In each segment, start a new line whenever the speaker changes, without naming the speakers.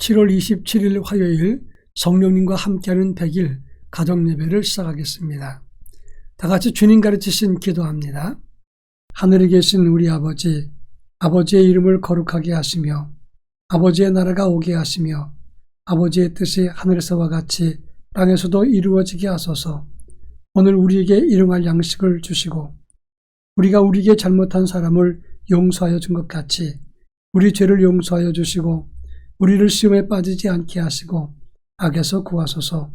7월 27일 화요일 성령님과 함께하는 100일 가정예배를 시작하겠습니다. 다 같이 주님 가르치신 기도합니다. 하늘에 계신 우리 아버지, 아버지의 이름을 거룩하게 하시며 아버지의 나라가 오게 하시며 아버지의 뜻이 하늘에서와 같이 땅에서도 이루어지게 하소서. 오늘 우리에게 일용할 양식을 주시고 우리가 우리에게 잘못한 사람을 용서하여 준 것 같이 우리 죄를 용서하여 주시고 우리를 시험에 빠지지 않게 하시고 악에서 구하소서.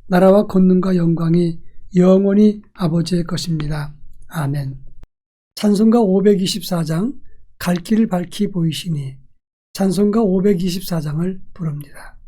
나라와 권능과 영광이 영원히 아버지의 것입니다. 아멘. 찬송가 524장 갈 길을 밝히 보이시니 찬송가 524장을 부릅니다.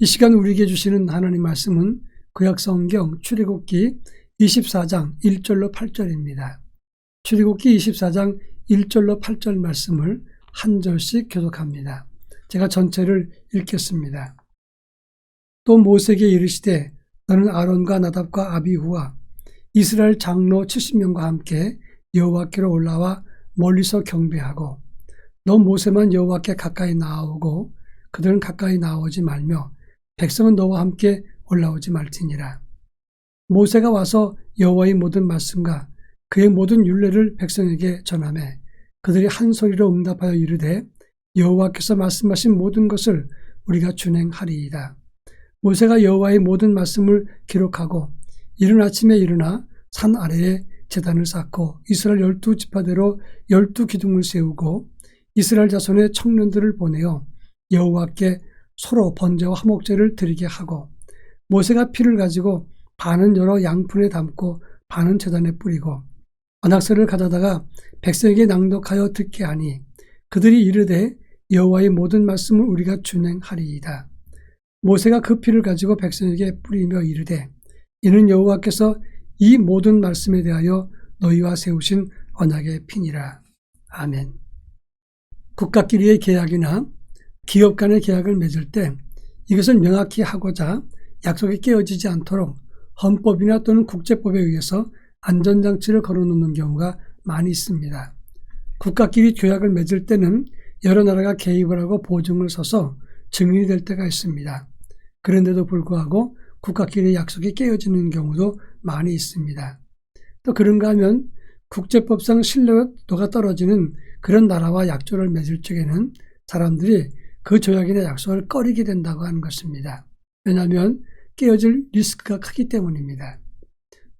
이 시간 우리에게 주시는 하나님 말씀은 구약성경 출애굽기 24장 1절로 8절입니다. 출애굽기 24장 1절로 8절 말씀을 한 절씩 교독합니다. 제가 전체를 읽겠습니다. 또 모세에게 이르시되 너는 아론과 나답과 아비후와 이스라엘 장로 70명과 함께 여호와께로 올라와 멀리서 경배하고 너 모세만 여호와께 가까이 나아오고 그들은 가까이 나오지 말며 백성은 너와 함께 올라오지 말지니라. 모세가 와서 여호와의 모든 말씀과 그의 모든 율례를 백성에게 전하매 그들이 한 소리로 응답하여 이르되 여호와께서 말씀하신 모든 것을 우리가 준행하리이다. 모세가 여호와의 모든 말씀을 기록하고 이른 아침에 일어나 산 아래에 제단을 쌓고 이스라엘 12지파대로 12기둥을 세우고 이스라엘 자손의 청년들을 보내어 여호와께 소로 번제와 화목제를 드리게 하고 모세가 피를 가지고 반은 여러 양푼에 담고 반은 제단에 뿌리고 언약서를 가져다가 백성에게 낭독하여 듣게 하니 그들이 이르되 여호와의 모든 말씀을 우리가 준행하리이다. 모세가 그 피를 가지고 백성에게 뿌리며 이르되 이는 여호와께서 이 모든 말씀에 대하여 너희와 세우신 언약의 피니라. 아멘. 국가끼리의 계약이나 기업 간의 계약을 맺을 때 이것을 명확히 하고자 약속이 깨어지지 않도록 헌법이나 또는 국제법에 의해서 안전장치를 걸어놓는 경우가 많이 있습니다. 국가끼리 계약을 맺을 때는 여러 나라가 개입을 하고 보증을 서서 증인이 될 때가 있습니다. 그런데도 불구하고 국가끼리 약속이 깨어지는 경우도 많이 있습니다. 또 그런가 하면 국제법상 신뢰도가 떨어지는 그런 나라와 약조를 맺을 적에는 사람들이 그 조약이나 약속을 꺼리게 된다고 하는 것입니다. 왜냐하면 깨어질 리스크가 크기 때문입니다.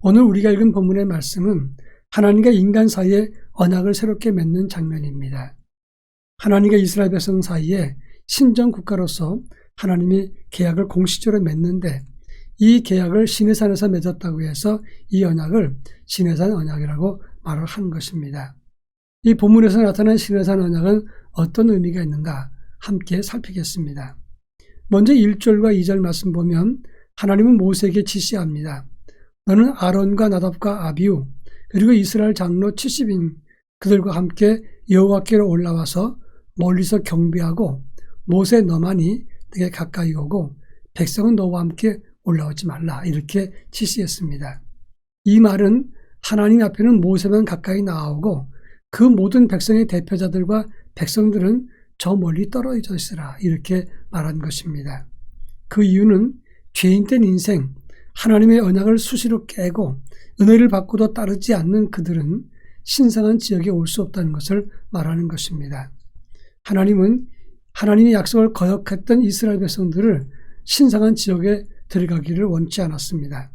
오늘 우리가 읽은 본문의 말씀은 하나님과 인간 사이에 언약을 새롭게 맺는 장면입니다. 하나님과 이스라엘 백성 사이에 신정 국가로서 하나님이 계약을 공식적으로 맺는데 이 계약을 시내산에서 맺었다고 해서 이 언약을 시내산 언약이라고 말을 하는 것입니다. 이 본문에서 나타난 시내산 언약은 어떤 의미가 있는가 함께 살피겠습니다. 먼저 1절과 2절 말씀 보면 하나님은 모세에게 지시합니다. 너는 아론과 나답과 아비후 그리고 이스라엘 장로 70인 그들과 함께 여호와께로 올라와서 멀리서 경배하고 모세 너만이 내게 가까이 오고 백성은 너와 함께 올라오지 말라 이렇게 지시했습니다. 이 말은 하나님 앞에는 모세만 가까이 나아오고 그 모든 백성의 대표자들과 백성들은 저 멀리 떨어져 있으라 이렇게 말한 것입니다. 그 이유는 죄인된 인생 하나님의 언약을 수시로 깨고 은혜를 받고도 따르지 않는 그들은 신성한 지역에 올 수 없다는 것을 말하는 것입니다. 하나님은 하나님의 약속을 거역했던 이스라엘 백성들을 신성한 지역에 들어가기를 원치 않았습니다.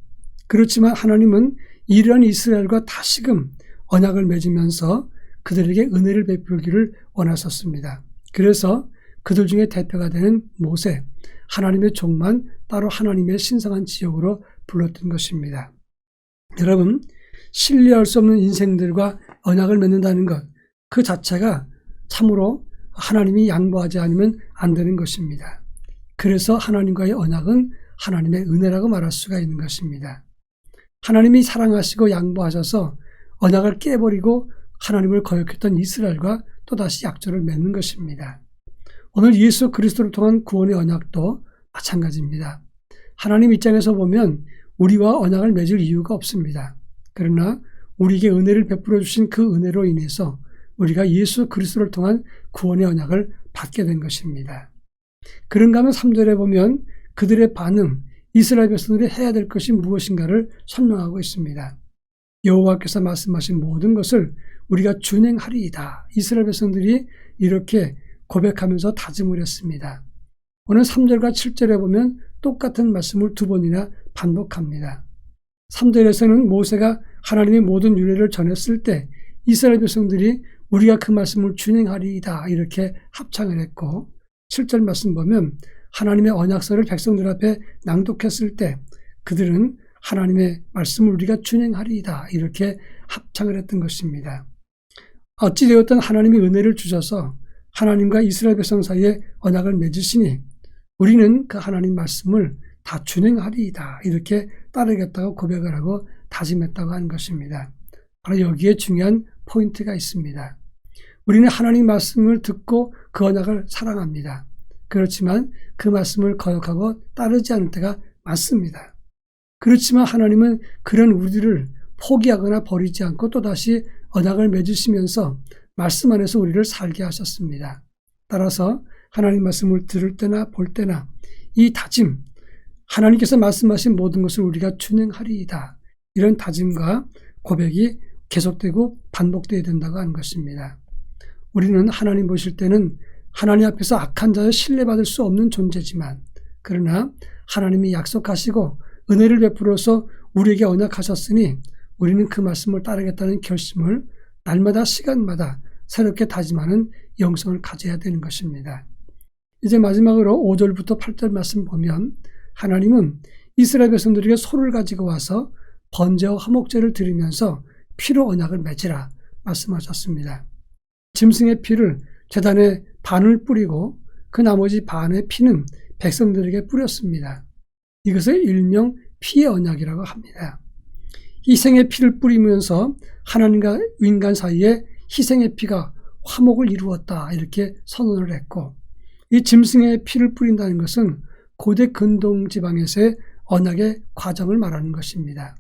그렇지만 하나님은 이러한 이스라엘과 다시금 언약을 맺으면서 그들에게 은혜를 베풀기를 원하셨습니다. 그래서 그들 중에 대표가 되는 모세, 하나님의 종만 따로 하나님의 신성한 지역으로 불렀던 것입니다. 여러분, 신뢰할 수 없는 인생들과 언약을 맺는다는 것, 그 자체가 참으로 하나님이 양보하지 않으면 안 되는 것입니다. 그래서 하나님과의 언약은 하나님의 은혜라고 말할 수가 있는 것입니다. 하나님이 사랑하시고 양보하셔서 언약을 깨버리고 하나님을 거역했던 이스라엘과 또다시 약조를 맺는 것입니다. 오늘 예수 그리스도를 통한 구원의 언약도 마찬가지입니다. 하나님 입장에서 보면 우리와 언약을 맺을 이유가 없습니다. 그러나 우리에게 은혜를 베풀어 주신 그 은혜로 인해서 우리가 예수 그리스도를 통한 구원의 언약을 받게 된 것입니다. 그런가 하면 3절에 보면 그들의 반응, 이스라엘 백성들이 해야 될 것이 무엇인가를 설명하고 있습니다. 여호와께서 말씀하신 모든 것을 우리가 준행하리이다. 이스라엘 백성들이 이렇게 고백하면서 다짐을 했습니다. 오늘 3절과 7절에 보면 똑같은 말씀을 두 번이나 반복합니다. 3절에서는 모세가 하나님의 모든 윤례를 전했을 때 이스라엘 백성들이 우리가 그 말씀을 준행하리이다 이렇게 합창을 했고 7절 말씀 보면 하나님의 언약서를 백성들 앞에 낭독했을 때 그들은 하나님의 말씀을 우리가 준행하리이다 이렇게 합창을 했던 것입니다. 어찌되었든 하나님이 은혜를 주셔서 하나님과 이스라엘 백성 사이에 언약을 맺으시니 우리는 그 하나님 말씀을 다 준행하리이다 이렇게 따르겠다고 고백을 하고 다짐했다고 하는 것입니다. 바로 여기에 중요한 포인트가 있습니다. 우리는 하나님 말씀을 듣고 그 언약을 사랑합니다. 그렇지만 그 말씀을 거역하고 따르지 않을 때가 많습니다. 그렇지만 하나님은 그런 우리를 포기하거나 버리지 않고 또다시 언약을 맺으시면서 말씀 안에서 우리를 살게 하셨습니다. 따라서 하나님 말씀을 들을 때나 볼 때나 이 다짐, 하나님께서 말씀하신 모든 것을 우리가 준행하리이다. 이런 다짐과 고백이 계속되고 반복되어야 된다고 하는 것입니다. 우리는 하나님 보실 때는 하나님 앞에서 악한 자여 신뢰받을 수 없는 존재지만 그러나 하나님이 약속하시고 은혜를 베풀어서 우리에게 언약하셨으니 우리는 그 말씀을 따르겠다는 결심을 날마다 시간마다 새롭게 다짐하는 영성을 가져야 되는 것입니다. 이제 마지막으로 5절부터 8절 말씀 보면 하나님은 이스라엘 백성들에게 소를 가지고 와서 번제와 화목제를 드리면서 피로 언약을 맺으라 말씀하셨습니다. 짐승의 피를 제단에 반을 뿌리고 그 나머지 반의 피는 백성들에게 뿌렸습니다. 이것을 일명 피의 언약이라고 합니다. 희생의 피를 뿌리면서 하나님과 인간 사이에 희생의 피가 화목을 이루었다 이렇게 선언을 했고 이 짐승의 피를 뿌린다는 것은 고대 근동 지방에서의 언약의 과정을 말하는 것입니다.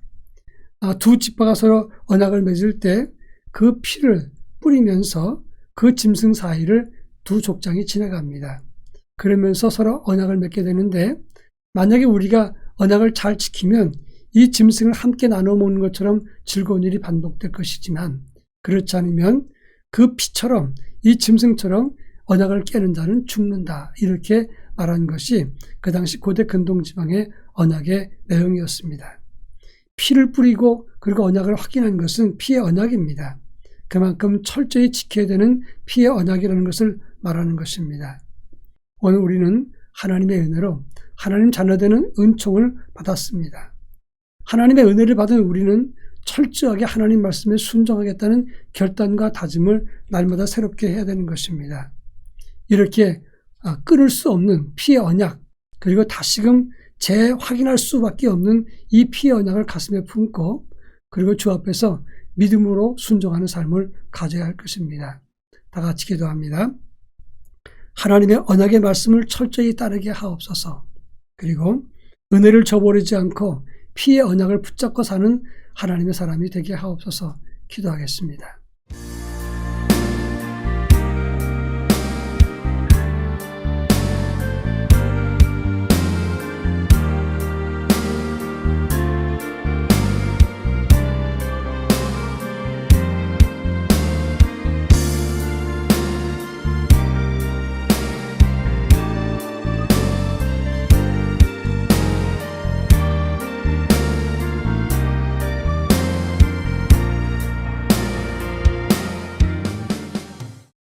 두 지파가 서로 언약을 맺을 때 그 피를 뿌리면서 그 짐승 사이를 두 족장이 지나갑니다. 그러면서 서로 언약을 맺게 되는데 만약에 우리가 언약을 잘 지키면 이 짐승을 함께 나눠 먹는 것처럼 즐거운 일이 반복될 것이지만 그렇지 않으면 그 피처럼 이 짐승처럼 언약을 깨는 자는 죽는다 이렇게 말한 것이 그 당시 고대 근동지방의 언약의 내용이었습니다. 피를 뿌리고 그리고 언약을 확인한 것은 피의 언약입니다. 그만큼 철저히 지켜야 되는 피의 언약이라는 것을 말하는 것입니다. 오늘 우리는 하나님의 은혜로 하나님 자녀되는 은총을 받았습니다. 하나님의 은혜를 받은 우리는 철저하게 하나님 말씀에 순종하겠다는 결단과 다짐을 날마다 새롭게 해야 되는 것입니다. 이렇게 끊을 수 없는 피의 언약, 그리고 다시금 재확인할 수밖에 없는 이 피의 언약을 가슴에 품고, 그리고 주 앞에서 믿음으로 순종하는 삶을 가져야 할 것입니다. 다 같이 기도합니다. 하나님의 언약의 말씀을 철저히 따르게 하옵소서. 그리고 은혜를 저버리지 않고 피의 언약을 붙잡고 사는 하나님의 사람이 되게 하옵소서. 기도하겠습니다.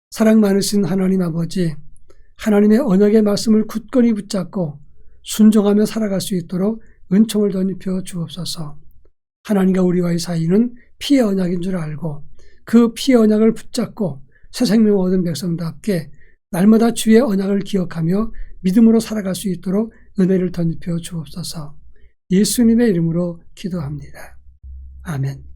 사랑 많으신 하나님 아버지, 하나님의 언약의 말씀을 굳건히 붙잡고 순종하며 살아갈 수 있도록 은총을 덧입혀 주옵소서. 하나님과 우리와의 사이는 피의 언약인 줄 알고 그 피의 언약을 붙잡고 새 생명을 얻은 백성답게 날마다 주의 언약을 기억하며 믿음으로 살아갈 수 있도록 은혜를 덧입혀 주옵소서. 예수님의 이름으로 기도합니다. 아멘.